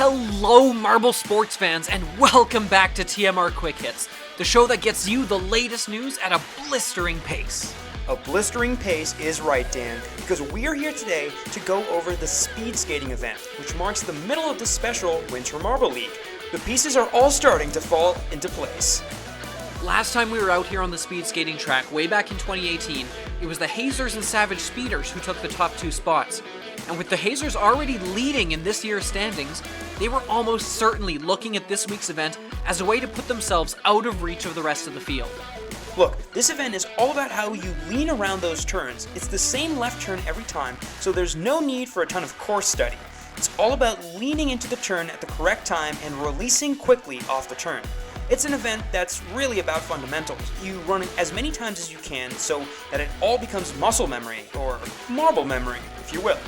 Hello, Marble sports fans, and welcome back to TMR Quick Hits, the show that gets you the latest news at a blistering pace. A blistering pace is right, Dan, because we are here today to go over the speed skating event, which marks the middle of the special Winter Marble League. The pieces are all starting to fall into place. Last time we were out here on the speed skating track, way back in 2018, it was the Hazers and Savage Speeders who took the top two spots. And with the Hazers already leading in this year's standings, they were almost certainly looking at this week's event as a way to put themselves out of reach of the rest of the field. Look, this event is all about how you lean around those turns. It's the same left turn every time, so there's no need for a ton of course study. It's all about leaning into the turn at the correct time and releasing quickly off the turn. It's an event that's really about fundamentals. You run it as many times as you can so that it all becomes muscle memory, or marble memory, if you will.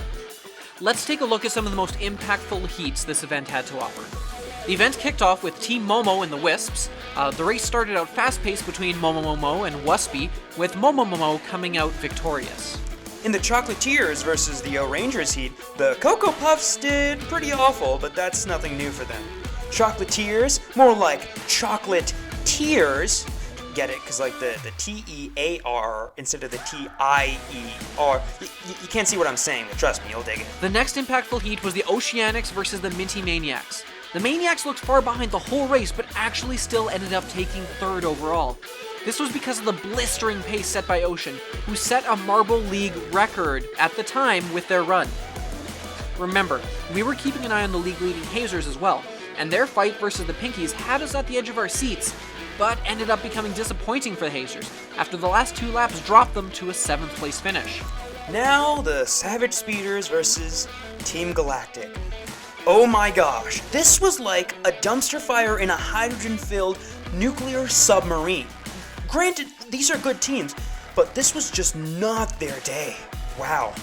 Let's take a look at some of the most impactful heats this event had to offer. The event kicked off with Team Momo and the Wisps. The race started out fast-paced between Momo and Wuspy, with Momo coming out victorious. In the Chocolatiers versus the O-Rangers heat, the Cocoa Puffs did pretty awful, but that's nothing new for them. Chocolatiers, more like chocolate tears. Get it? Because like the T-E-A-R instead of the T-I-E-R. You can't see what I'm saying, but trust me, you'll dig it. The next impactful heat was the Oceanics versus the Minty Maniacs. The Maniacs looked far behind the whole race, but actually still ended up taking third overall. This was because of the blistering pace set by Ocean, who set a Marble League record at the time with their run. Remember, we were keeping an eye on the league-leading Hazers as well, and their fight versus the Pinkies had us at the edge of our seats, but ended up becoming disappointing for the Hazers, after the last two laps dropped them to a 7th place finish. Now the Savage Speeders versus Team Galactic. Oh my gosh, this was like a dumpster fire in a hydrogen-filled nuclear submarine. Granted, these are good teams, but this was just not their day. Wow.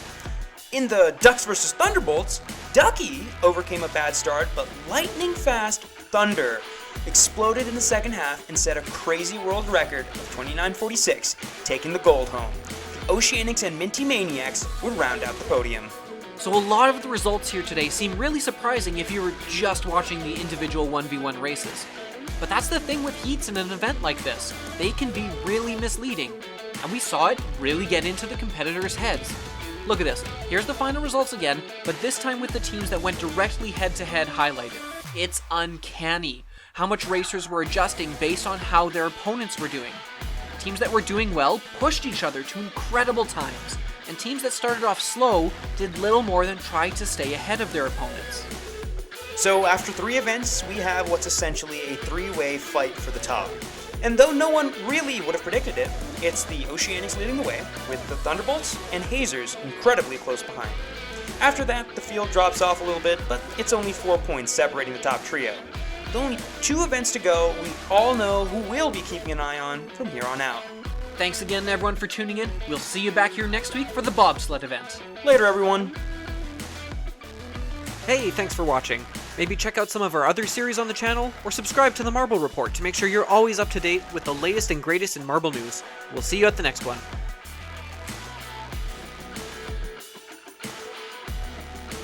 In the Ducks versus Thunderbolts, Ducky overcame a bad start, but lightning-fast Thunder exploded in the second half and set a crazy world record of 29:46, taking the gold home. The Oceanics and Minty Maniacs would round out the podium. So a lot of the results here today seem really surprising if you were just watching the individual 1v1 races. But that's the thing with heats in an event like this. They can be really misleading, and we saw it really get into the competitors' heads. Look at this. Here's the final results again, but this time with the teams that went directly head-to-head highlighted. It's uncanny how much racers were adjusting based on how their opponents were doing. Teams that were doing well pushed each other to incredible times, and teams that started off slow did little more than try to stay ahead of their opponents. So after 3 events, we have what's essentially a 3-way fight for the top. And though no one really would have predicted it, it's the Oceanics leading the way, with the Thunderbolts and Hazers incredibly close behind. After that, the field drops off a little bit, but it's only 4 points separating the top trio. With only 2 events to go, we all know who we'll be keeping an eye on from here on out. Thanks again everyone for tuning in. We'll see you back here next week for the bobsled event. Later, everyone. Hey, thanks for watching. Maybe check out some of our other series on the channel, or subscribe to the Marble Report to make sure you're always up to date with the latest and greatest in Marble news. We'll see you at the next one.